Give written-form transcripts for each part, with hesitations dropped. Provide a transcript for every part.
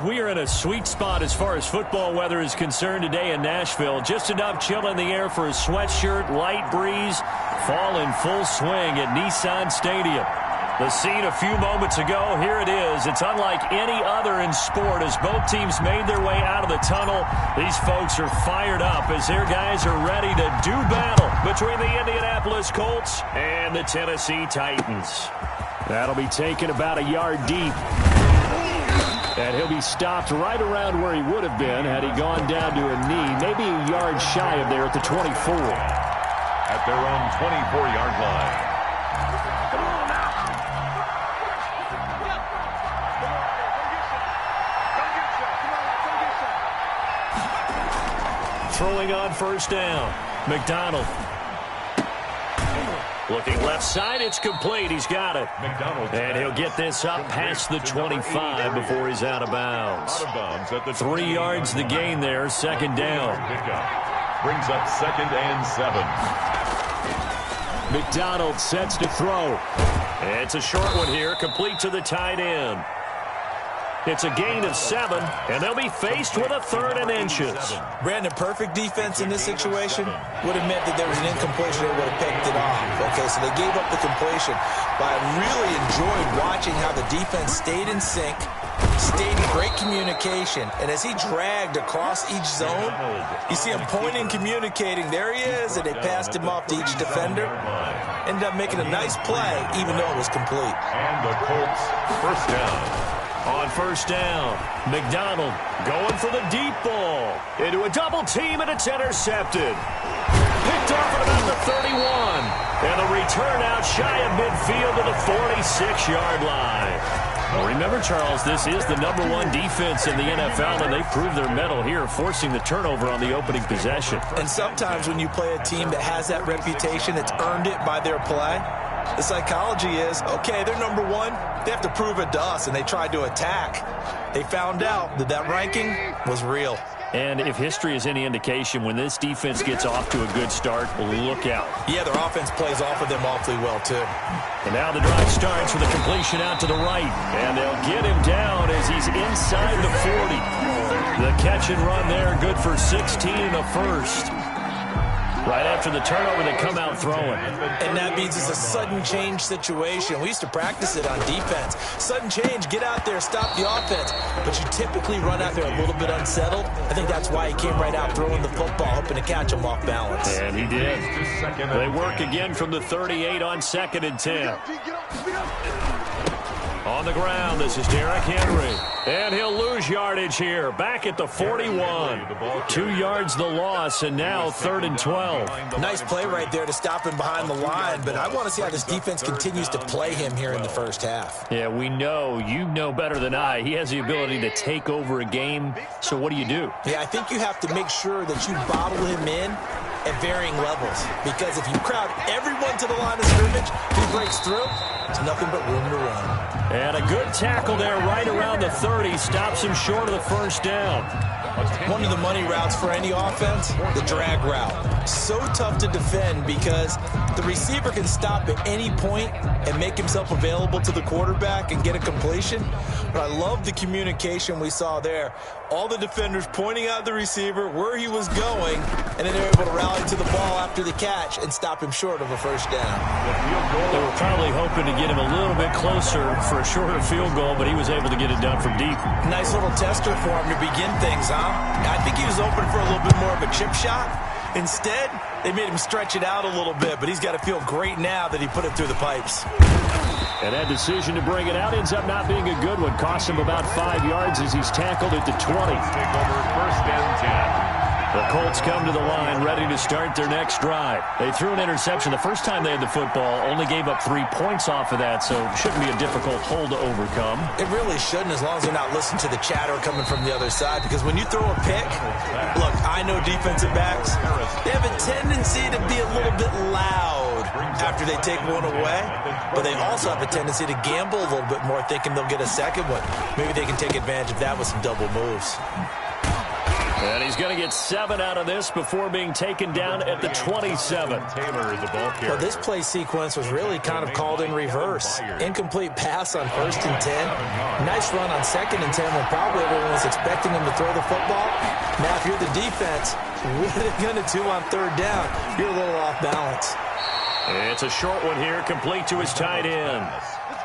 We are in a sweet spot as far as football weather is concerned today in Nashville. Just enough chill in the air for a sweatshirt, light breeze, fall in full swing at Nissan Stadium. The scene a few moments ago, here it is. It's unlike any other in sport as both teams made their way out of the tunnel. These folks are fired up as their guys are ready to do battle between the Indianapolis Colts and the Tennessee Titans. That'll be taken about a yard deep. And he'll be stopped right around where he would have been had he gone down to a knee, maybe a yard shy of there at the 24. At their own 24-yard line. Throwing on first down, McDonald. Looking left side, it's complete. He's got it. And he'll get this up past the 25 before he's out of bounds. 3 yards the gain there, second down. Brings up 2nd and 7. McDonald sets to throw. It's a short one here, complete to the tight end. It's a gain of 7, and they'll be faced with a 3rd and inches. Brandon, perfect defense in this situation would have meant that there was an incompletion. They would have picked it off. Okay, so they gave up the completion. But I really enjoyed watching how the defense stayed in sync, stayed in great communication, and as he dragged across each zone, you see him pointing, communicating. There he is, and they passed him off to each defender. Ended up making a nice play, even though it was complete. And the Colts first down. On first down, McDonald going for the deep ball. Into a double team, and it's intercepted. Picked off at about the 31. And a return out shy of midfield to the 46-yard line. Well, remember, Charles, this is the #1 defense in the NFL, and they proved their mettle here, forcing the turnover on the opening possession. And sometimes when you play a team that has that reputation, it's earned it by their play. The psychology is, okay, they're #1. They have to prove it to us, and they tried to attack. They found out that that ranking was real. And if history is any indication, when this defense gets off to a good start, look out. Yeah, their offense plays off of them awfully well, too. And now the drive starts with a completion out to the right. And they'll get him down as he's inside the 40. The catch and run there, good for 16 and a first. Right after the turnover, they come out throwing. And that means it's a sudden change situation. We used to practice it on defense. Sudden change, get out there, stop the offense. But you typically run out there a little bit unsettled. I think that's why he came right out throwing the football, hoping to catch him off balance. And he did. They work again from the 38 on 2nd and 10. On the ground, this is Derrick Henry. And he'll lose yardage here. Back at the 41. 2 yards the loss, and now 3rd and 12. Nice play right there to stop him behind the line, but I want to see how this defense continues to play him here in the first half. Yeah, we know. You know better than I. He has the ability to take over a game, so what do you do? Yeah, I think you have to make sure that you bottle him in at varying levels, because if you crowd everyone to the line of scrimmage, he breaks through, there's nothing but room to run. And a good tackle there right around the 30, stops him short of the first down. One of the money routes for any offense, the drag route. So tough to defend because the receiver can stop at any point and make himself available to the quarterback and get a completion. But I love the communication we saw there. All the defenders pointing out the receiver, where he was going, and then they're able to rally to the ball after the catch and stop him short of a first down. They were probably hoping to get him a little bit closer for a shorter field goal, but he was able to get it done from deep. Nice little tester for him to begin things, huh? I think he was open for a little bit more of a chip shot. Instead, they made him stretch it out a little bit, but he's got to feel great now that he put it through the pipes. And that decision to bring it out ends up not being a good one. Costs him about 5 yards as he's tackled at the 20. Take over 1st and 10. The Colts come to the line ready to start their next drive. They threw an interception the first time they had the football, only gave up 3 points off of that, so it shouldn't be a difficult hole to overcome. It really shouldn't, as long as they're not listening to the chatter coming from the other side, because when you throw a pick, look, I know defensive backs, they have a tendency to be a little bit loud after they take one away, but they also have a tendency to gamble a little bit more, thinking they'll get a second one. Maybe they can take advantage of that with some double moves. And he's going to get 7 out of this before being taken down at the 27. Taylor, the ball carrier. Well, this play sequence was really kind of called in reverse. Incomplete pass on 1st and 10. Nice run on 2nd and 10 when probably everyone was expecting him to throw the football. Now, if you're the defense, what are they going to do on 3rd down? You're a little off balance. It's a short one here, complete to his tight end.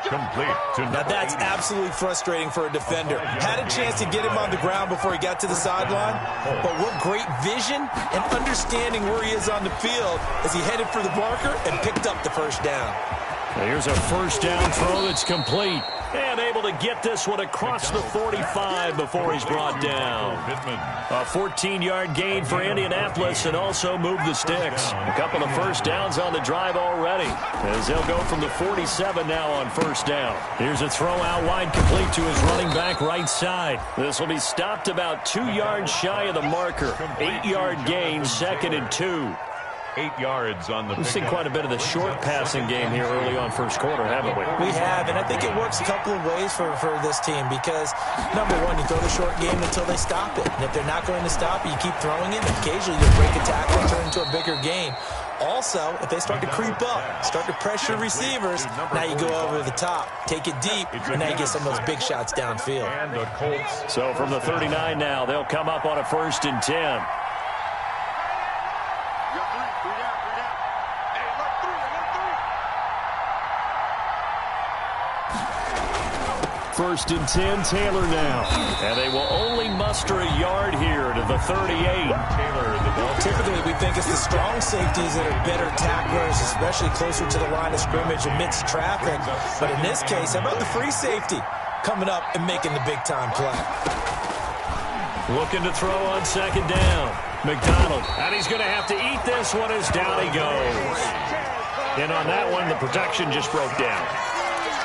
Complete to Now, that's 80. absolutely frustrating for a defender. Had a chance to get him on the ground before he got to the sideline, but what great vision and understanding where he is on the field as he headed for the marker and picked up the 1st down. Here's a 1st down throw that's complete. And able to get this one across the 45 before he's brought down. A 14-yard gain for Indianapolis and also moved the sticks. A couple of 1st downs on the drive already, as they'll go from the 47 now on 1st down. Here's a throw out wide, complete to his running back right side. This will be stopped about 2 yards shy of the marker. 8-yard gain, 2nd and 2. 8 yards on the We've seen quite a bit of the short passing game here early on 1st quarter, haven't we? We have, and I think it works a couple of ways for this team because, number one, you throw the short game until they stop it. And if they're not going to stop it, you keep throwing it, and occasionally you'll break a tackle and turn into a bigger gain. Also, if they start to creep up, start to pressure receivers, now you go over the top, take it deep, and now you get some of those big shots downfield. And the Colts. So from the 39 now, they'll come up on a 1st and 10. First and 10, Taylor now. And they will only muster a yard here to the 38. Taylor, the ball. Typically, we think it's the strong safeties that are better tacklers, especially closer to the line of scrimmage amidst traffic. But in this case, how about the free safety coming up and making the big-time play? Looking to throw on 2nd down. McDonald, and he's going to have to eat this one as down he goes. And on that one, the protection just broke down.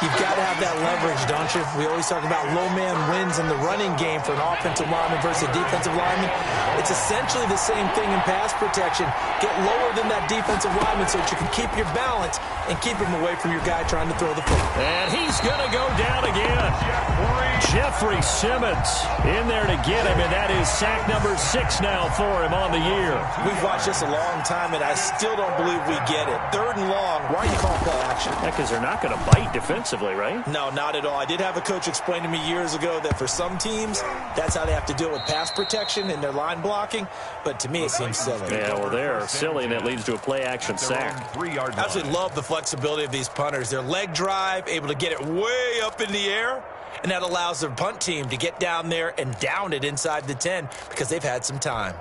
You've got to have that leverage, don't you? We always talk about low man wins in the running game for an offensive lineman versus a defensive lineman. It's essentially the same thing in pass protection. Get lower than that defensive lineman so that you can keep your balance and keep him away from your guy trying to throw the football. And he's going to go down again. Jeffrey Simmons in there to get him, and that is sack number 6 now for him on the year. We've watched this a long time, and I still don't believe we get it. 3rd and long, why are you calling play action? Because they're not going to bite defensively, right? No, not at all. I did have a coach explain to me years ago that for some teams, that's how they have to deal with pass protection and their line blocking, but to me it seems silly. Yeah, well, they're silly, and it leads to a play-action sack. 3-yard I absolutely love the flexibility of these punters. Their leg drive, able to get it way up in the air, and that allows their punt team to get down there and down it inside the 10 because they've had some time.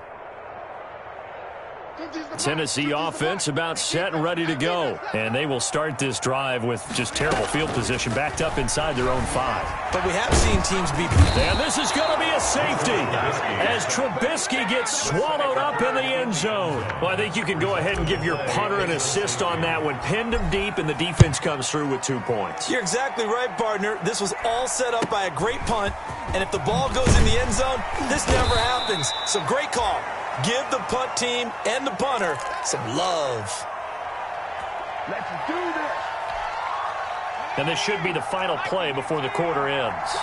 Tennessee offense about set and ready to go. And they will start this drive with just terrible field position backed up inside their own 5. But we have seen teams be... And this is going to be a safety as Trubisky gets swallowed up in the end zone. Well, I think you can go ahead and give your punter an assist on that one. Pinned him deep, and the defense comes through with 2 points. You're exactly right, partner. This was all set up by a great punt, and if the ball goes in the end zone, this never happens. So great call. Give the punt team and the punter some love. Let's do this. And this should be the final play before the quarter ends.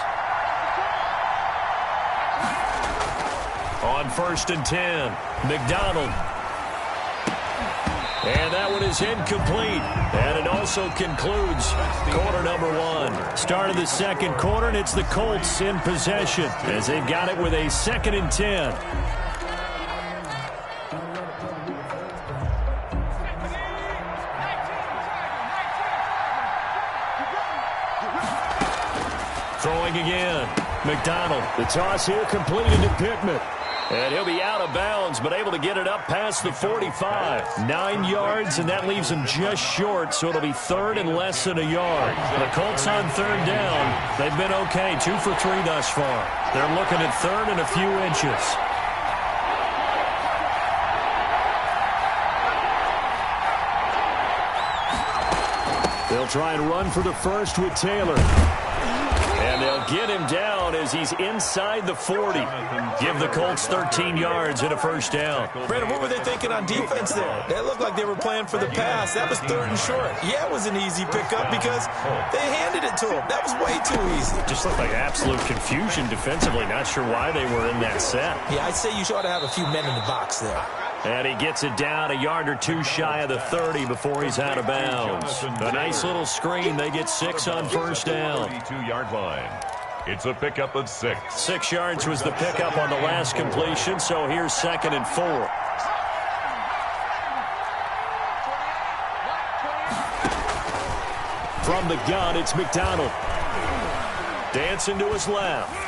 On 1st and 10, McDonald. And that one is incomplete. And it also concludes quarter number 1. Start of the 2nd quarter, and it's the Colts in possession as they've got it with a 2nd and 10. Throwing again. McDonald. The toss here completed to Pittman. And he'll be out of bounds, but able to get it up past the 45. 9 yards, and that leaves him just short, so it'll be 3rd and less than a yard. The Colts on 3rd down. They've been okay, 2 for 3 thus far. They're looking at 3rd and a few inches. They'll try and run for the first with Taylor. And And they'll get him down as he's inside the 40. Give the Colts 13 yards and a first down. Brandon, what were they thinking on defense there? They looked like they were playing for the pass. That was 3rd and short. Yeah, it was an easy pickup because they handed it to him. That was way too easy. Just looked like absolute confusion defensively. Not sure why they were in that set. Yeah, I'd say you ought to have a few men in the box there. And he gets it down a yard or two shy of the 30 before he's out of bounds. A nice little screen. They get 6 on first down. 32-yard line. It's a pickup of 6. 6 yards was the pickup on the last completion, so here's 2nd and 4. From the gun, it's McDonald. Dancing to his left.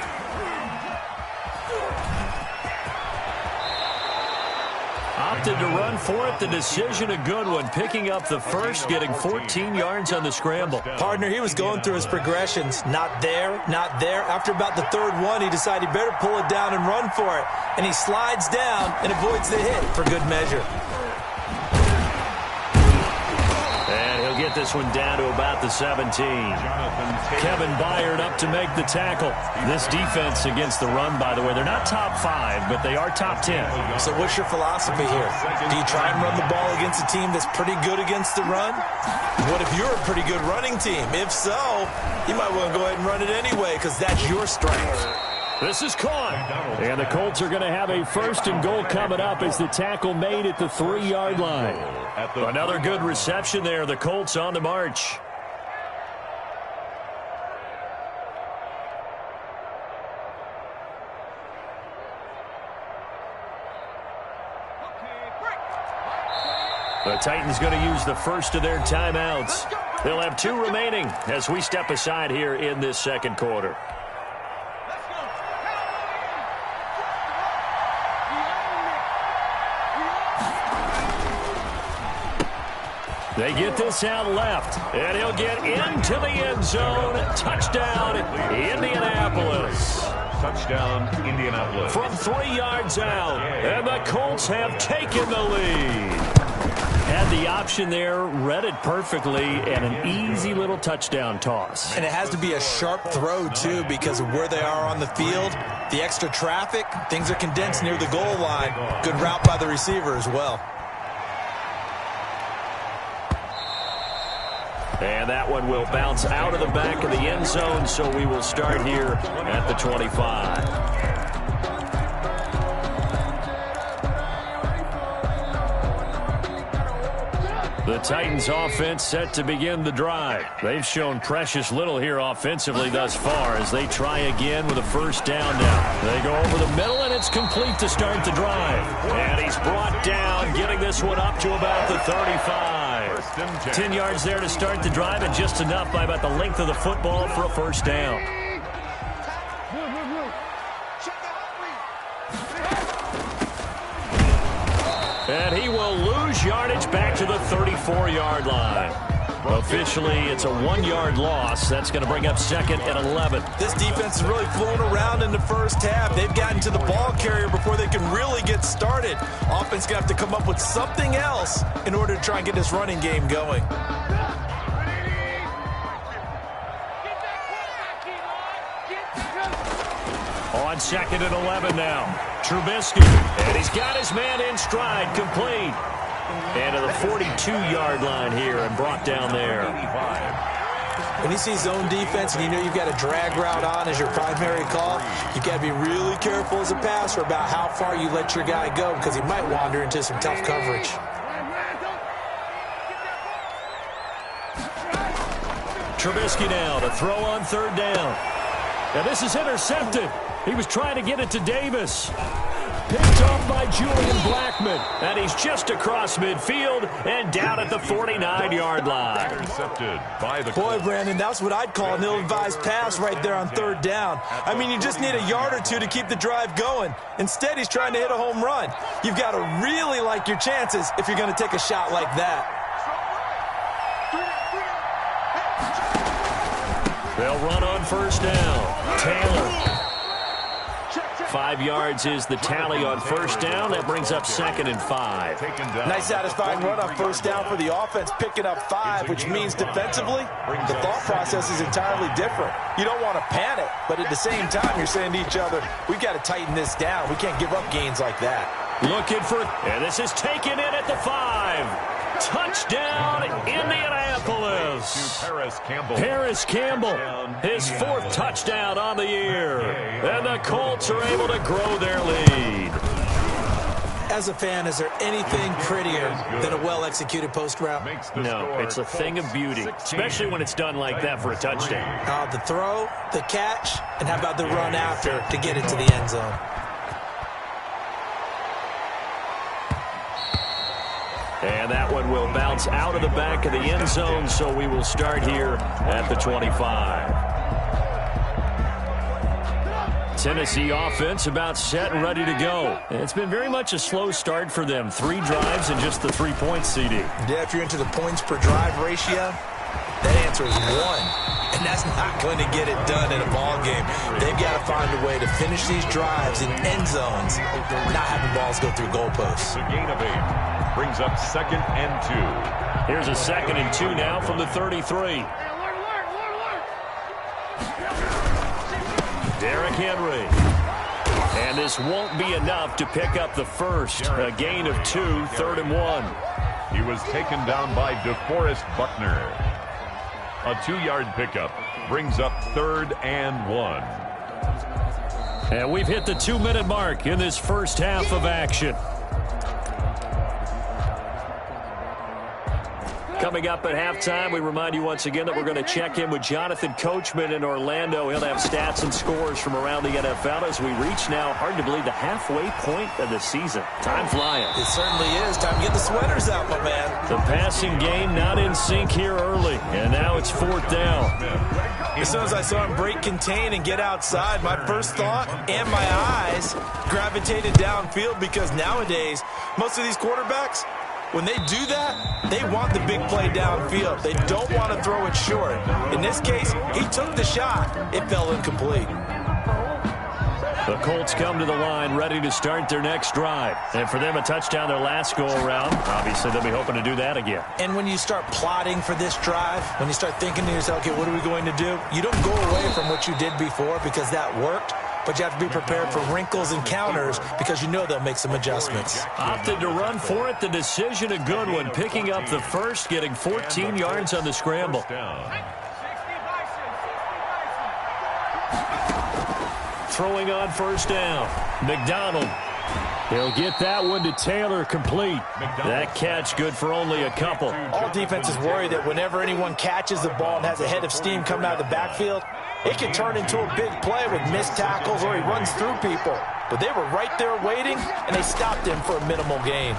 Opted to run for it. The decision a good one. Picking up the first, getting 14 yards on the scramble. Partner, he was going through his progressions. Not there, not there. After about the 3rd one, he decided he better pull it down and run for it. And he slides down and avoids the hit for good measure. And he'll get this one down to about the 17. Kevin Byard up to make the tackle. This defense against the run, by the way, they're not top 5, but they are top 10. So what's your philosophy here? Do you try and run the ball against a team that's pretty good against the run? What if you're a pretty good running team? If so, you might want to go ahead and run it anyway because that's your strength. This is caught. And the Colts are going to have a 1st and goal coming up as the tackle made at the 3-yard line. Another good reception there. The Colts on the march. The Titans going to use the first of their timeouts. They'll have 2 remaining as we step aside here in this 2nd quarter. They get this out left, and he'll get into the end zone. Touchdown, Indianapolis. Touchdown, Indianapolis. From 3 yards out, and the Colts have taken the lead. Had the option there, read it perfectly, and an easy little touchdown toss. And it has to be a sharp throw, too, because of where they are on the field. The extra traffic, things are condensed near the goal line. Good route by the receiver as well. And that one will bounce out of the back of the end zone, so we will start here at the 25. The Titans offense set to begin the drive. They've shown precious little here offensively thus far as they try again with a 1st down now. They go over the middle, and it's complete to start the drive. And he's brought down, getting this one up to about the 35. 10 yards there to start the drive, and just enough by about the length of the football for a 1st down. And he will lose yardage back to the 34-yard line. Officially, it's a 1-yard loss. That's going to bring up 2nd and 11. This defense is really flown around in the first half. They've gotten to the ball carrier before they can really get started. Offense going to have to come up with something else in order to try and get this running game going. On 2nd and 11 now. Trubisky, and he's got his man in stride, complete. And to the 42-yard line here and brought down there. When you see zone defense and you know you've got a drag route on as your primary call, you've got to be really careful as a passer about how far you let your guy go because he might wander into some tough coverage. Trubisky now to throw on 3rd down. And this is intercepted. He was trying to get it to Davis. Picked off by Julian Blackman. And he's just across midfield and down at the 49-yard line. Intercepted by the Boy, Brandon, that's what I'd call an ill-advised pass right there on 3rd down. I mean, you just need a yard or two to keep the drive going. Instead, he's trying to hit a home run. You've got to really like your chances if you're going to take a shot like that. They'll run on 1st down. Taylor 5 yards is the tally on first down. That brings up 2nd and 5. Nice satisfying run on first down for the offense, picking up 5, which means defensively, the thought process is entirely different. You don't want to panic, but at the same time, you're saying to each other, we've got to tighten this down. We can't give up gains like that. Looking for, and this is taken in at the 5. Touchdown, Indianapolis. Paris Campbell, his 4th touchdown on the year. And the Colts are able to grow their lead. As a fan, is there anything prettier than a well-executed post route? No, it's a thing of beauty, especially when it's done like that for a touchdown. The throw, the catch, and how about the run after to get it to the end zone? And that one will bounce out of the back of the end zone, so we will start here at the 25. Tennessee offense about set and ready to go. It's been very much a slow start for them. 3 drives and just the 3 points, CD. Yeah, if you're into the points per drive ratio, that answer is 1. And that's not going to get it done in a ball game. They've got to find a way to finish these drives in end zones, not having balls go through goalposts. The gain of 8 brings up 2nd and 2. Here's a 2nd and 2 now from the 33. Derrick Henry. And this won't be enough to pick up the first. A gain of 2, 3rd and 1. He was taken down by DeForest Buckner. A 2-yard pickup brings up 3rd and 1. And we've hit the 2-minute mark in this first half of action. Coming up at halftime, we remind you once again that we're going to check in with Jonathan Coachman in Orlando. He'll have stats and scores from around the NFL as we reach now, hard to believe, the halfway point of the season. Time flying. It certainly is. Time to get the sweaters out, my man. The passing game not in sync here early, and now it's 4th down. As soon as I saw him break contain and get outside, my first thought and my eyes gravitated downfield because nowadays, most of these quarterbacks, when they do that, they want the big play downfield. They don't want to throw it short. In this case, he took the shot. It fell incomplete. The Colts come to the line ready to start their next drive. And for them, a touchdown their last go-around. Obviously, they'll be hoping to do that again. And when you start plotting for this drive, when you start thinking to yourself, okay, what are we going to do? You don't go away from what you did before because that worked. But you have to be prepared for wrinkles and counters because you know they'll make some adjustments. Opted to run for it. The decision a good one. Picking up the first, getting 14 yards on the scramble. Throwing on first down. McDonald. He'll get that one to Taylor complete. That catch good for only a couple. All defenses worry that whenever anyone catches the ball and has a head of steam coming out of the backfield, it can turn into a big play with missed tackles or he runs through people. But they were right there waiting, and they stopped him for a minimal gain.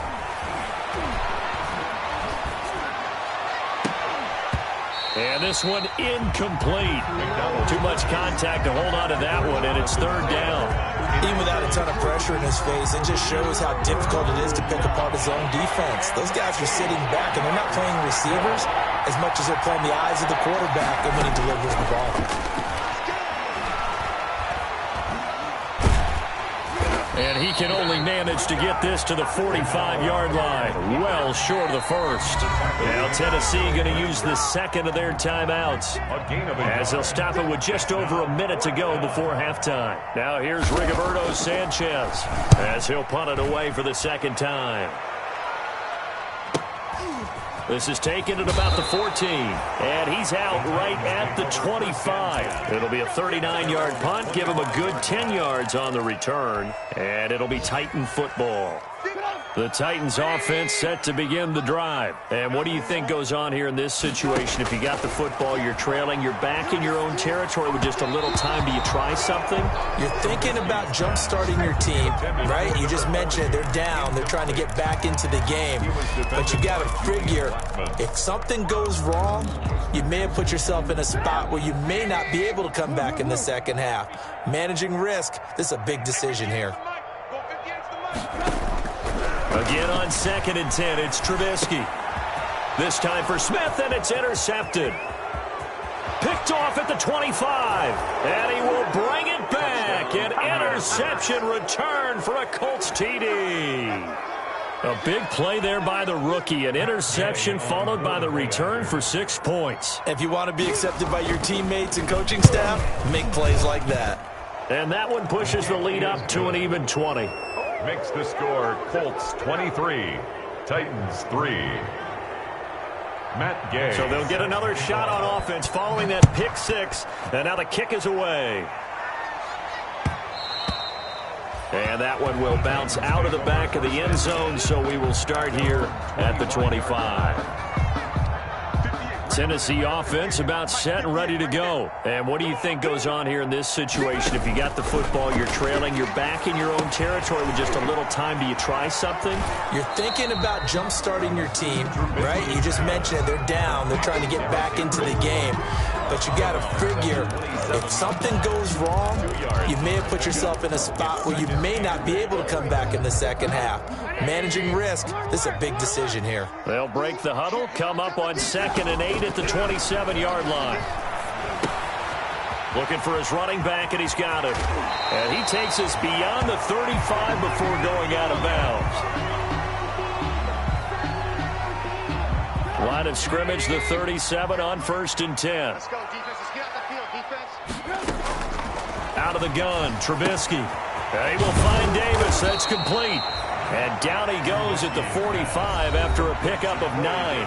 And this one incomplete. Too much contact to hold on to that one, and it's 3rd down. Even without a ton of pressure in his face, it just shows how difficult it is to pick apart his own defense. Those guys are sitting back, and they're not playing receivers as much as they're playing the eyes of the quarterback and when he delivers the ball. And he can only manage to get this to the 45-yard line. Well short of the first. Now Tennessee going to use the 2nd of their timeouts as they'll stop it with just over a minute to go before halftime. Now here's Rigoberto Sanchez as he'll punt it away for the 2nd time. This is taken at about the 14, and he's out right at the 25. It'll be a 39-yard punt, give him a good 10 yards on the return, and it'll be Titan football. The Titans offense set to begin the drive. And what do you think goes on here in this situation? If you got the football, you're trailing, you're back in your own territory with just a little time. Do you try something? You're thinking about jump-starting your team, right? You just mentioned they're down. They're trying to get back into the game. But you got to figure if something goes wrong, you may have put yourself in a spot where you may not be able to come back in the second half. Managing risk, this is a big decision here. Again on 2nd and 10, it's Trubisky. This time for Smith, and it's intercepted. Picked off at the 25, and he will bring it back. back, and interception return for a Colts TD. A big play there by the rookie. An interception followed by the return for 6 points. If you want to be accepted by your teammates and coaching staff, make plays like that. And that one pushes the lead up to an even 20. Makes the score Colts 23, Titans 3. Matt Gay. So they'll get another shot on offense following that pick six. And now the kick is away. And that one will bounce out of the back of the end zone, so we will start here at the 25. Tennessee offense about set and ready to go. And what do you think goes on here in this situation? If you got the football, you're trailing, you're back in your own territory with just a little time. Do you try something? You're thinking about jump-starting your team, right? You just mentioned it. They're down. They're trying to get back into the game. But you got to figure, if something goes wrong, you may have put yourself in a spot where you may not be able to come back in the second half. Managing risk, this is a big decision here. They'll break the huddle, come up on 2nd and 8 at the 27-yard line. Looking for his running back, and he's got it. And he takes us beyond the 35 before going out of bounds. Line of scrimmage, the 37 on 1st and 10. Let's go, defense. Let's get out the field, defense. Out of the gun, Trubisky. He will find Davis. That's complete. And down he goes at the 45 after a pickup of 9.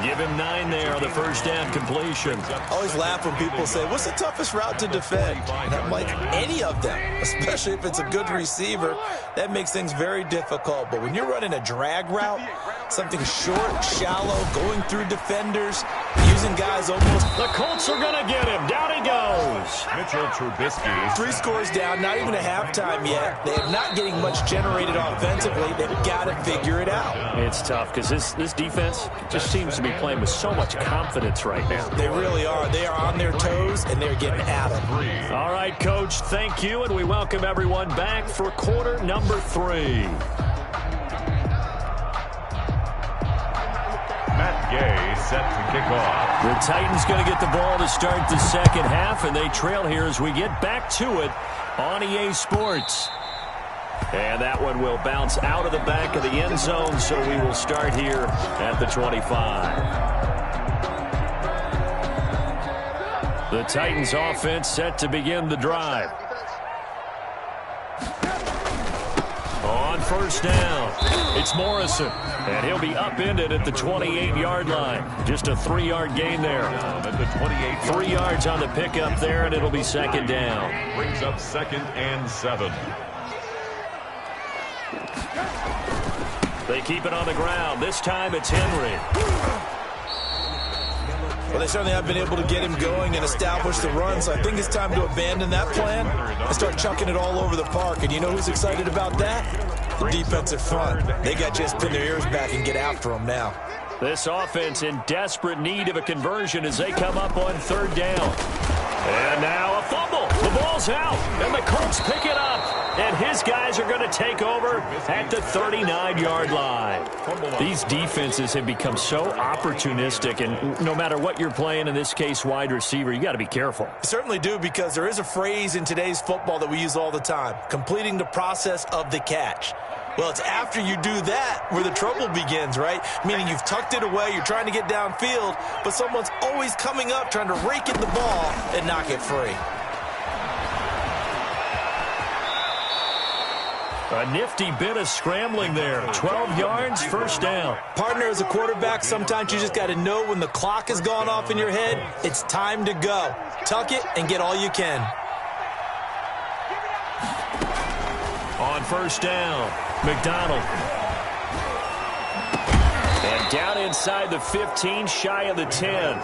Give him 9 there on the first down completion. I always laugh when people say, what's the toughest route to defend? And I'm like, any of them, especially if it's a good receiver. That makes things very difficult. But when you're running a drag route, something short, shallow, going through defenders, using guys almost. The Colts are going to get him. Down he goes. Mitchell Trubisky. 3 scores down, not even a halftime yet. They are not getting much generated offensively. They've got to figure it out. It's tough because this defense just seems to be playing with so much confidence right now. They really are. They are on their toes, and they're getting at them. All right, Coach, thank you, and we welcome everyone back for quarter number 3. Matt Gay set to kick off. The Titans going to get the ball to start the second half, and they trail here as we get back to it on EA Sports. And that one will bounce out of the back of the end zone, so we will start here at the 25. The Titans offense set to begin the drive. On first down, it's Morrison, and he'll be upended at the 28-yard line. Just a 3-yard gain there. At the 28. 3 yards on the pickup there, and it'll be second down. Brings up 2nd and 7. They keep it on the ground. This time it's Henry. Well, they certainly have been able to get him going and establish the run, so I think it's time to abandon that plan and start chucking it all over the park. And you know who's excited about that? The defensive front. They got to just pin their ears back and get after him now. This offense in desperate need of a conversion as they come up on 3rd down. And now a fumble. The ball's out, and the Colts pick it up. And his guys are going to take over at the 39-yard line. These defenses have become so opportunistic, and no matter what you're playing, in this case wide receiver, you got to be careful. You certainly do, because there is a phrase in today's football that we use all the time, completing the process of the catch. Well, it's after you do that where the trouble begins, right? Meaning you've tucked it away, you're trying to get downfield, but someone's always coming up trying to rake in the ball and knock it free. A nifty bit of scrambling there. 12 yards, first down. Partner, as a quarterback, sometimes you just got to know when the clock has gone off in your head, it's time to go. Tuck it and get all you can. On first down, McDonald. And down inside the 15, shy of the 10.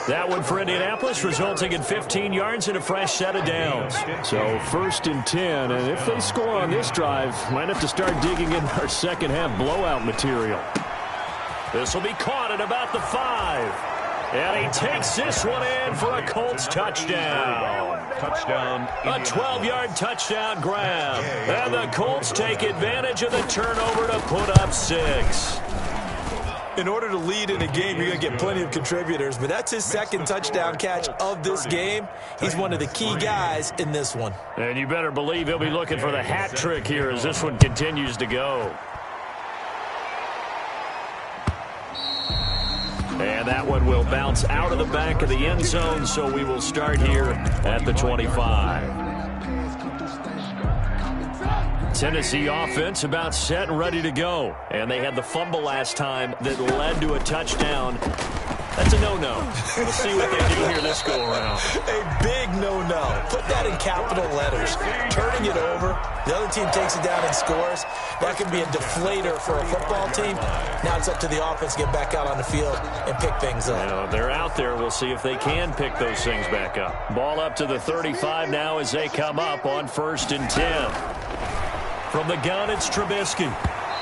That one for Indianapolis, resulting in 15 yards and a fresh set of downs. So 1st and 10, and if they score on this drive, might have to start digging in our second half blowout material. This will be caught at about the 5. And he takes this one in for a Colts touchdown. Touchdown. A 12-yard touchdown grab. And the Colts take advantage of the turnover to put up 6. In order to lead in a game, you're going to get plenty of contributors, but that's his second touchdown catch of this game. He's one of the key guys in this one. And you better believe he'll be looking for the hat trick here as this one continues to go. And that one will bounce out of the back of the end zone, so we will start here at the 25. Tennessee offense about set and ready to go. And they had the fumble last time that led to a touchdown. That's a no-no. We'll see what they do here this go-around. A big no-no. Put that in capital letters. Turning it over. The other team takes it down and scores. That can be a deflator for a football team. Now it's up to the offense to get back out on the field and pick things up. Now, they're out there. We'll see if they can pick those things back up. Ball up to the 35 now as they come up on 1st and 10. From the gun, it's Trubisky.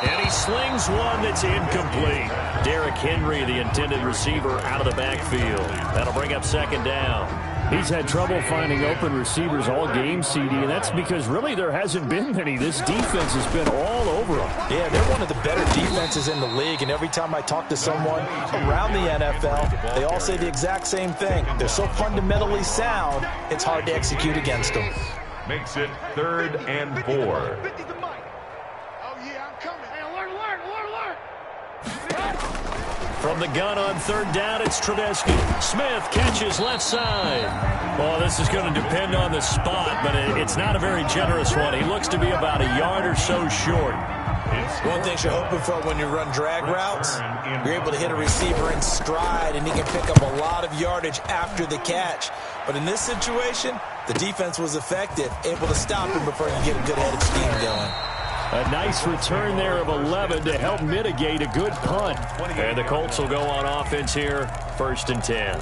And he slings one that's incomplete. Derrick Henry, the intended receiver, out of the backfield. That'll bring up 2nd down. He's had trouble finding open receivers all game, CD, and that's because really there hasn't been many. This defense has been all over them. Yeah, they're one of the better defenses in the league, and every time I talk to someone around the NFL, they all say the exact same thing. They're so fundamentally sound, it's hard to execute against them. Makes it 3rd and 4. From the gun on 3rd down, it's Trubisky. Smith catches left side. Well, this is going to depend on the spot, but it's not a very generous one. He looks to be about a yard or so short. One thing you're hoping for when you run drag routes, you're able to hit a receiver in stride, and he can pick up a lot of yardage after the catch. But in this situation, the defense was effective, able to stop him before you get a good headed scheme going. A nice return there of 11 to help mitigate a good punt. And the Colts will go on offense here, 1st and 10.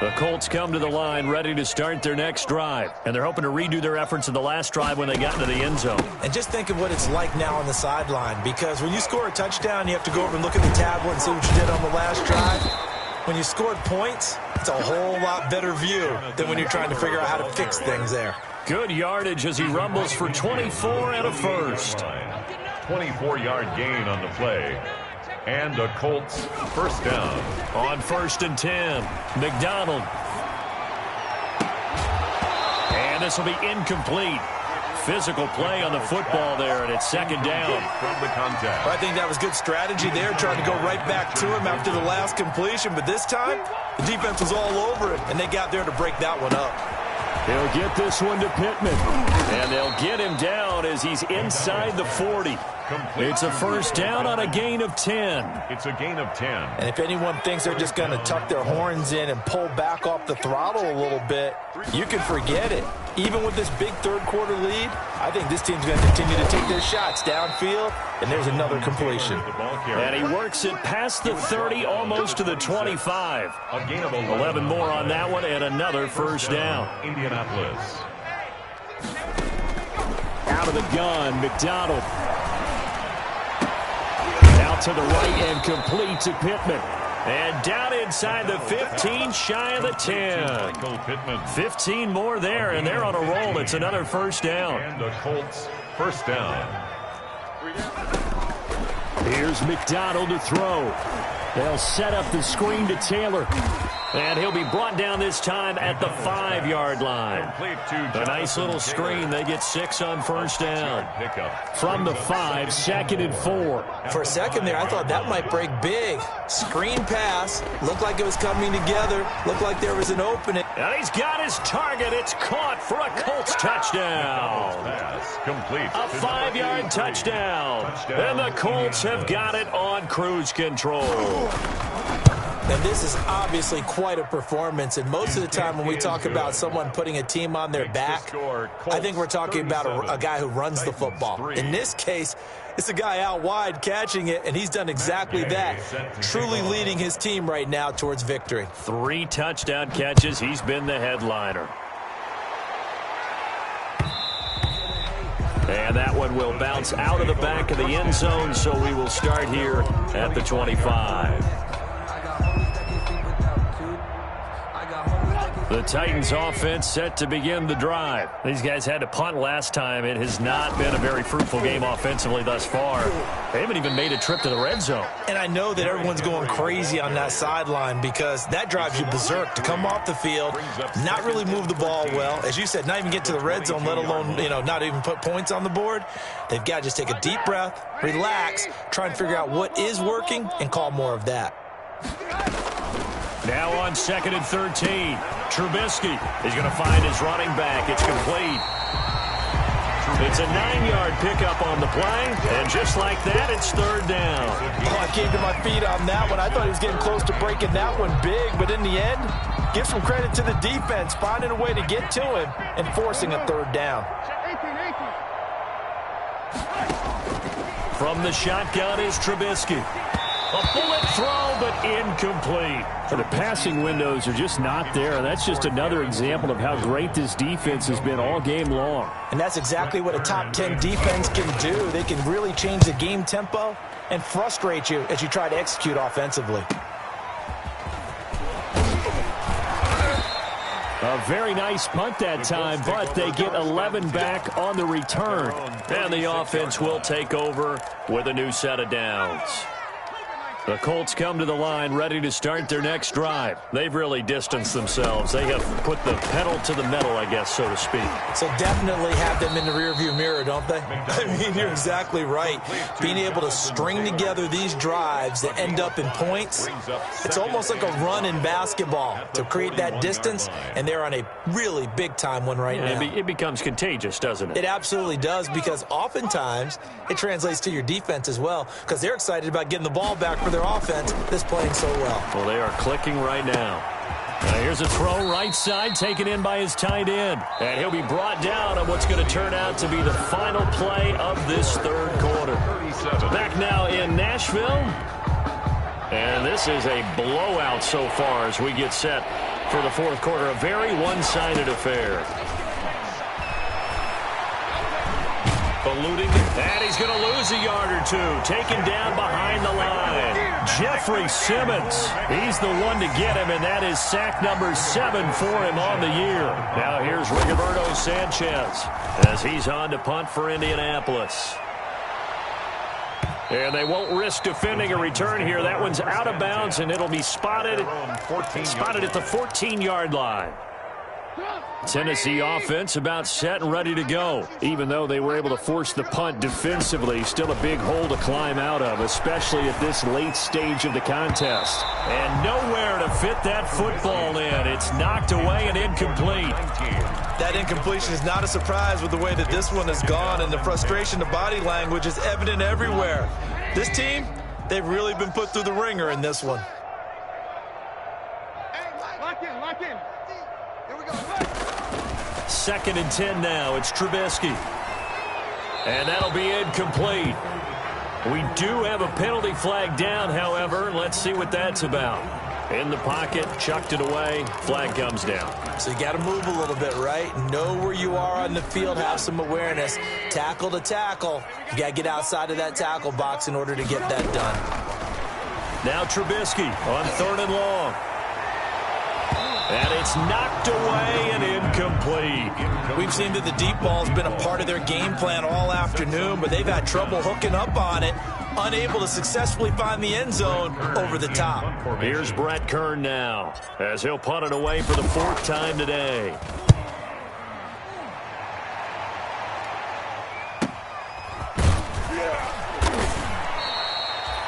The Colts come to the line ready to start their next drive. And they're hoping to redo their efforts in the last drive when they got into the end zone. And just think of what it's like now on the sideline, because when you score a touchdown, you have to go over and look at the tablet and see what you did on the last drive. When you scored points, it's a whole lot better view than when you're trying to figure out how to fix things there. Good yardage as he rumbles for 24 and a first. 24-yard gain on the play. And a Colts 1st down. On 1st and 10, McDonald. And this will be incomplete. Physical play on the football there, and it's 2nd down. From the contact. I think that was good strategy there, trying to go right back to him after the last completion. But this time, the defense was all over it, and they got there to break that one up. They'll get this one to Pittman. And they'll get him down as he's inside the 40. It's a 1st down on a gain of 10. It's a gain of 10. And if anyone thinks they're just going to tuck their horns in and pull back off the throttle a little bit, you can forget it. Even with this big 3rd quarter lead, I think this team's going to continue to take their shots downfield, and there's another completion. And he works it past the 30, almost to the 25. A gain of 11 more on that one, and another 1st down. Indianapolis. Out of the gun, McDonald. Out to the right and complete to Pittman. And down inside the 15, shy of the 10. 15 more there, and they're on a roll. It's another 1st down. And the Colts 1st down. Here's McDonald to throw. They'll set up the screen to Taylor. And he'll be brought down this time at the 5-yard line. A nice little screen. They get 6 on 1st down. From the 5, 2nd and 4. For a second there, I thought that might break big. Screen pass. Looked like it was coming together. Looked like there was an opening. And he's got his target. It's caught for a Colts touchdown. A 5-yard touchdown. And the Colts have got it on cruise control. And this is obviously quite a performance, and most of the time when we talk about someone putting a team on their back, I think we're talking about a guy who runs the football. In this case, it's a guy out wide catching it, and he's done exactly that, truly leading his team right now towards victory. 3 touchdown catches. He's been the headliner. And that one will bounce out of the back of the end zone, so we will start here at the 25. The Titans offense set to begin the drive. These guys had to punt last time. It has not been a very fruitful game offensively thus far. They haven't even made a trip to the red zone. And I know that everyone's going crazy on that sideline because that drives you berserk to come off the field, not really move the ball well. As you said, not even get to the red zone, let alone, not even put points on the board. They've got to just take a deep breath, relax, try and figure out what is working, and call more of that. Now on 2nd and 13. Trubisky is going to find his running back. It's complete. It's a 9-yard pickup on the play, and just like that, it's 3rd down. I came to my feet on that one. I thought he was getting close to breaking that one big, but in the end, give some credit to the defense, finding a way to get to him and forcing a 3rd down. From the shotgun is Trubisky. A bullet throw, but incomplete. The passing windows are just not there, and that's just another example of how great this defense has been all game long. And that's exactly what a top 10 defense can do. They can really change the game tempo and frustrate you as you try to execute offensively. A very nice punt that time, but they get 11 back on the return. And the offense will take over with a new set of downs. The Colts come to the line ready to start their next drive. They've really distanced themselves. They have put the pedal to the metal, I guess, so to speak. So definitely have them in the rearview mirror, don't they? I mean, you're exactly right. Being able to string together these drives that end up in points, it's almost like a run in basketball to create that distance, and they're on a really big-time one right now. It becomes contagious, doesn't it? It absolutely does, because oftentimes it translates to your defense as well, because they're excited about getting the ball back for their offense that's playing so well. Well, they are clicking right now. Here's a throw right side taken in by his tight end. And he'll be brought down on what's going to turn out to be the final play of this 3rd quarter. Back now in Nashville. And this is a blowout so far as we get set for the 4th quarter. A very one-sided affair. Ballooting, and he's going to lose a yard or two. Taken down behind the line. Jeffrey Simmons, he's the one to get him, and that is sack number 7 for him on the year. Now here's Rigoberto Sanchez as he's on to punt for Indianapolis. And they won't risk defending a return here. That one's out of bounds, and it'll be spotted at the 14-yard line. Tennessee offense about set and ready to go. Even though they were able to force the punt defensively, still a big hole to climb out of, especially at this late stage of the contest. And nowhere to fit that football in. It's knocked away and incomplete. That incompletion is not a surprise with the way that this one has gone, and the frustration, the body language is evident everywhere. This team, they've really been put through the ringer in this one. Lock in. Here we go. 2nd and 10 now. It's Trubisky. And that'll be incomplete. We do have a penalty flag down, however. Let's see what that's about. In the pocket, chucked it away. Flag comes down. So you got to move a little bit, right? Know where you are on the field. Have some awareness. Tackle to tackle. You got to get outside of that tackle box in order to get that done. Now Trubisky on 3rd and long. And it's knocked away and incomplete. We've seen that the deep ball's been a part of their game plan all afternoon, but they've had trouble hooking up on it, unable to successfully find the end zone over the top. Here's Brett Kern now, as he'll punt it away for the 4th time today.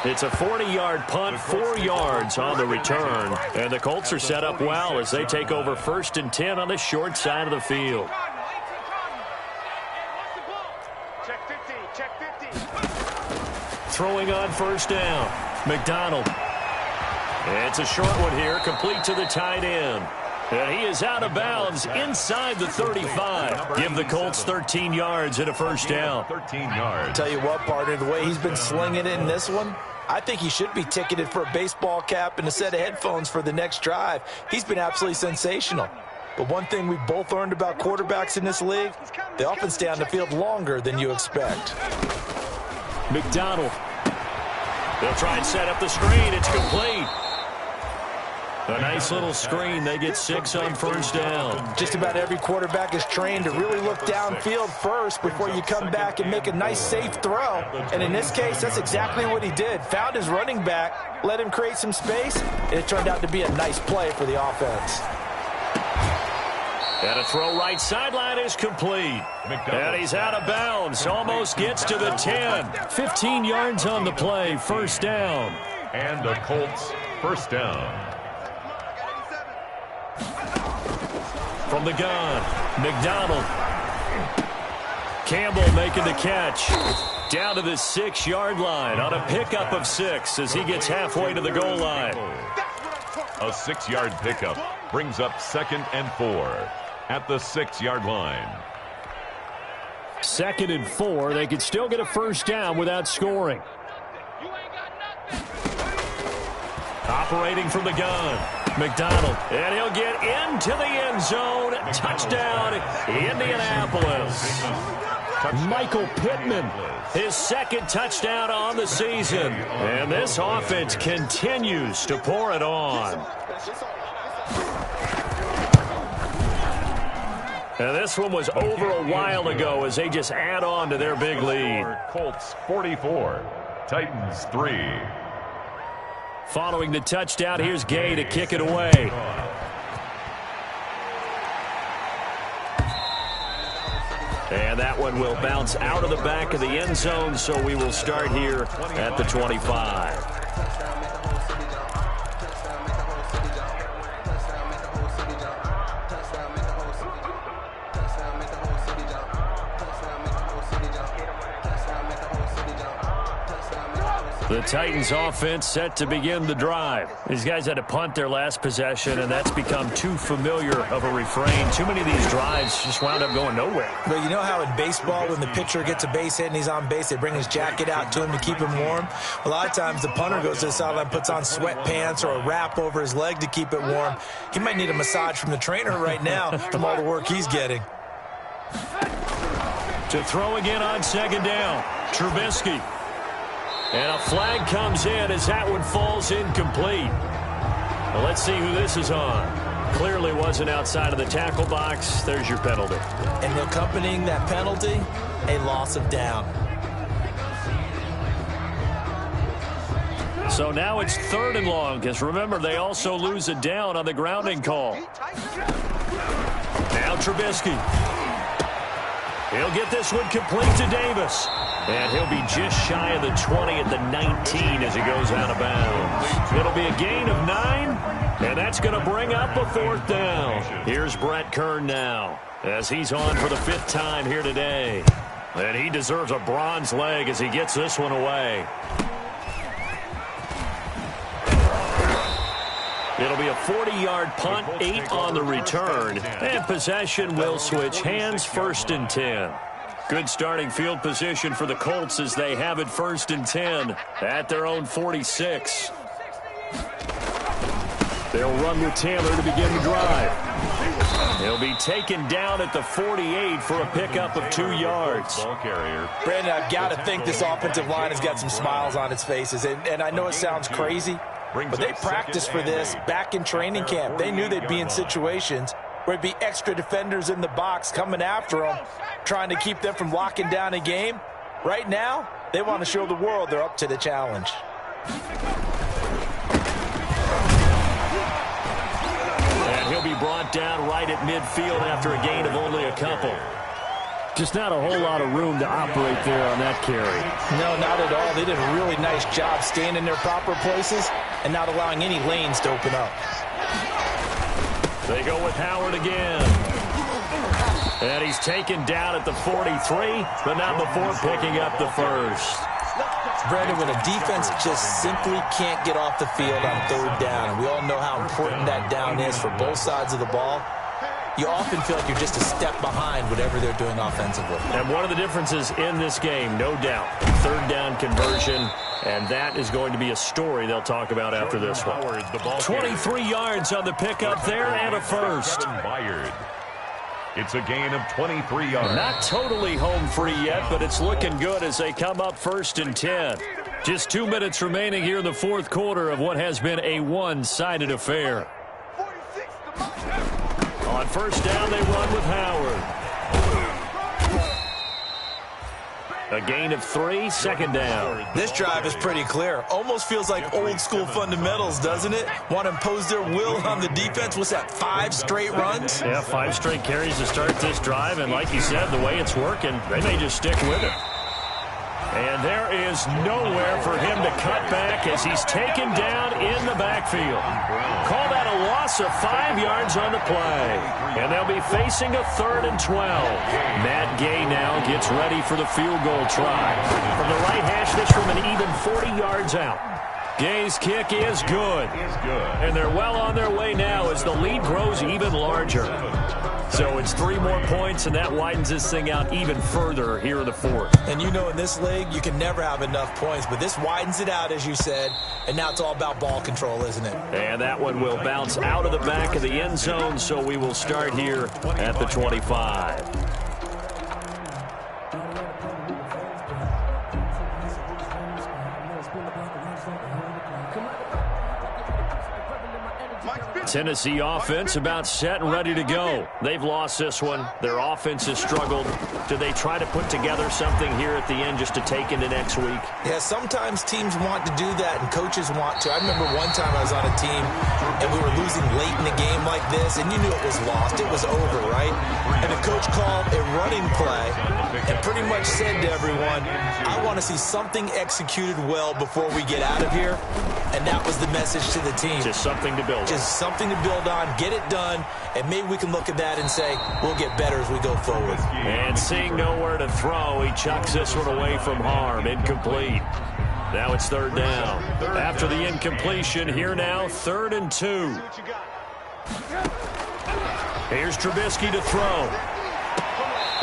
It's a 40-yard punt, 4 yards on the return. And the Colts are set up well as they take over 1st and 10 on the short side of the field. Check 50. Throwing on 1st down. McDonald. It's a short one here, complete to the tight end. And he is out of bounds inside the 35. Give the Colts 13 yards and a 1st down. 13 yards. Tell you what, partner, the way he's been slinging it in this one, I think he should be ticketed for a baseball cap and a set of headphones for the next drive. He's been absolutely sensational. But one thing we both learned about quarterbacks in this league, they often stay on the field longer than you expect. McDonald. They'll try and set up the screen. It's complete. A nice little screen. They get 6 on first down. Just about every quarterback is trained to really look downfield first before you come back and make a nice, safe throw. And in this case, that's exactly what he did. Found his running back, let him create some space, and it turned out to be a nice play for the offense. And a throw right sideline is complete. And he's out of bounds. Almost gets to the 10. 15 yards on the play. First down. And the Colts first down. From the gun, McDonald. Campbell making the catch. Down to the 6-yard line on a pickup of 6 as he gets halfway to the goal line. A 6-yard pickup brings up 2nd and 4 at the 6-yard line. 2nd and 4. They could still get a first down without scoring. Operating from the gun, McDonald. And he'll get into the end zone. Touchdown, Indianapolis. Michael Pittman, his 2nd touchdown on the season. And this offense continues to pour it on. And this one was over a while ago as they just add on to their big lead. Colts 44, Titans 3. Following the touchdown, here's Gay to kick it away. And that one will bounce out of the back of the end zone, so we will start here at the 25. The Titans offense set to begin the drive. These guys had to punt their last possession, and that's become too familiar of a refrain. Too many of these drives just wound up going nowhere. But you know how in baseball, when the pitcher gets a base hit and he's on base, they bring his jacket out to him to keep him warm? A lot of times the punter goes to the sideline, puts on sweatpants or a wrap over his leg to keep it warm. He might need a massage from the trainer right now from all the work he's getting. To throw again on 2nd down, Trubisky. And a flag comes in as that one falls incomplete. Well, let's see who this is on. Clearly wasn't outside of the tackle box. There's your penalty. And accompanying that penalty, a loss of down. So now it's 3rd and long, because remember, they also lose a down on the grounding call. Now Trubisky. He'll get this one complete to Davis. And he'll be just shy of the 20 at the 19 as he goes out of bounds. It'll be a gain of 9, and that's going to bring up a 4th down. Here's Brett Kern now as he's on for the 5th time here today. And he deserves a bronze leg as he gets this one away. It'll be a 40-yard punt, 8 on the return, and possession will switch hands, 1st and 10. Good starting field position for the Colts as they have it 1st and 10 at their own 46. They'll run with Taylor to begin the drive. He'll be taken down at the 48 for a pickup of 2 yards. Ball carrier. Brandon, I've got to think this offensive line has got some smiles on its faces. And I know it sounds crazy, but they practiced for this back in training camp. They knew they'd be in situations where it'd be extra defenders in the box coming after them, trying to keep them from locking down a game. Right now, they want to show the world they're up to the challenge. And he'll be brought down right at midfield after a gain of only a couple. Just not a whole lot of room to operate there on that carry. No, not at all. They did a really nice job staying in their proper places and not allowing any lanes to open up. They go with Howard again. And he's taken down at the 43, but not before picking up the 1st. Brandon, when a defense just simply can't get off the field on 3rd down, and we all know how important that down is for both sides of the ball, you often feel like you're just a step behind whatever they're doing offensively. And one of the differences in this game, no doubt, 3rd down conversion, and that is going to be a story they'll talk about after this one. 23 yards on the pickup there and a 1st. It's a gain of 23 yards. Not totally home free yet, but it's looking good as they come up 1st and 10. Just 2 minutes remaining here in the fourth quarter of what has been a one-sided affair. On first down, they run with Howard. A gain of 3, second down. This drive is pretty clear. Almost feels like old school fundamentals, doesn't it? Want to impose their will on the defense. What's that, 5 straight runs? Yeah, 5 straight carries to start this drive. And like you said, the way it's working, they may just stick with it. And there is nowhere for him to cut back as he's taken down in the backfield. Call that a loss of 5 yards on the play. And they'll be facing a 3rd and 12. Matt Gay now gets ready for the field goal try. From the right hash, this from an even 40 yards out. Gay's kick is good. And they're well on their way now as the lead grows even larger. So it's 3 more points, and that widens this thing out even further here in the fourth. And you know in this league, you can never have enough points, but this widens it out, as you said, and now it's all about ball control, isn't it? And that one will bounce out of the back of the end zone, so we will start here at the 25. Tennessee offense about set and ready to go. They've lost this one. Their offense has struggled. Do they try to put together something here at the end just to take into next week? Yeah, sometimes teams want to do that and coaches want to. I remember one time I was on a team and we were losing late in the game like this, and you knew it was lost. It was over, right? And the coach called a running play and pretty much said to everyone, I want to see something executed well before we get out of here. And that was the message to the team. Just something to build on. Just something to build on, get it done, and maybe we can look at that and say, we'll get better as we go forward. And seeing nowhere to throw, he chucks this one away from harm. Incomplete. Now it's 3rd down. After the incompletion, here now, 3rd and 2. Here's Trubisky to throw.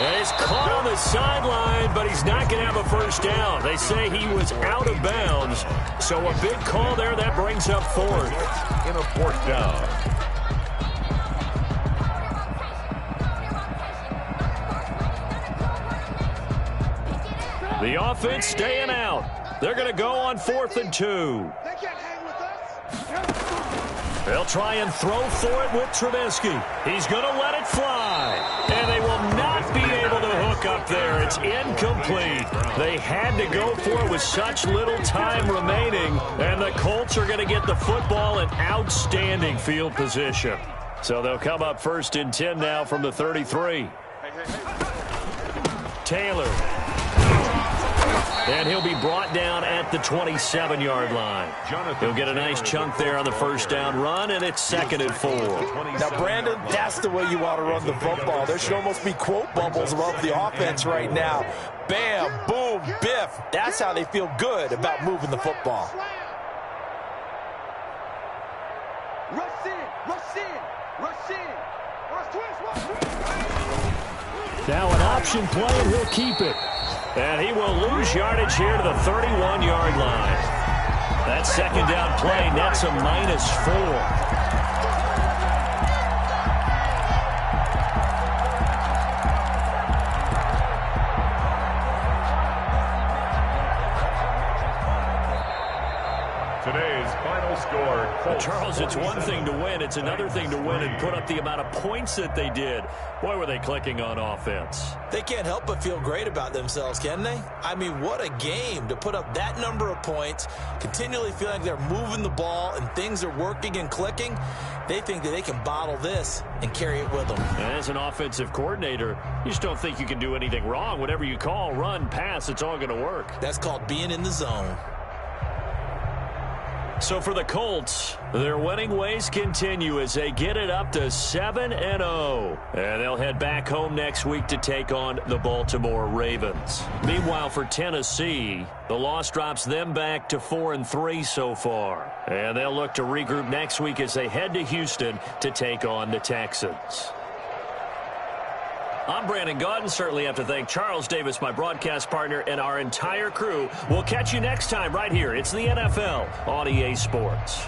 And he's caught on the sideline, but he's not going to have a first down. They say he was out of bounds. So a big call there. That brings up 4th. In a 4th down. The offense staying out. They're going to go on 4th and 2. They can't hang with us. They'll try and throw for it with Trubisky. He's going to let it fly. And they will not be able to hook up there. It's incomplete. They had to go for it with such little time remaining. And the Colts are going to get the football in outstanding field position. So they'll come up 1st and 10 now from the 33. Taylor. And he'll be brought down at the 27-yard line. He'll get a nice chunk there on the first down run, and it's 2nd and 4. Now, Brandon, that's the way you want to run the football. There should almost be quote bubbles above the offense right now. Bam, boom, biff. That's how they feel good about moving the football. Rush in, rush in, rush in. Rush twist, Now an option play, and he'll keep it. And he will lose yardage here to the 31-yard line. That 2nd down play nets a -4. Today's final score. Charles, it's one thing to win. It's another thing to win and put up the amount of points that they did. Boy, were they clicking on offense. They can't help but feel great about themselves, can they? I mean, what a game to put up that number of points, continually feeling like they're moving the ball and things are working and clicking. They think that they can bottle this and carry it with them. And as an offensive coordinator, you just don't think you can do anything wrong. Whatever you call, run, pass, it's all going to work. That's called being in the zone. So for the Colts, their winning ways continue as they get it up to 7-0. And they'll head back home next week to take on the Baltimore Ravens. Meanwhile, for Tennessee, the loss drops them back to 4-3 so far. And they'll look to regroup next week as they head to Houston to take on the Texans. I'm Brandon Gaudin. Certainly have to thank Charles Davis, my broadcast partner, and our entire crew. We'll catch you next time right here. It's the NFL on EA Sports.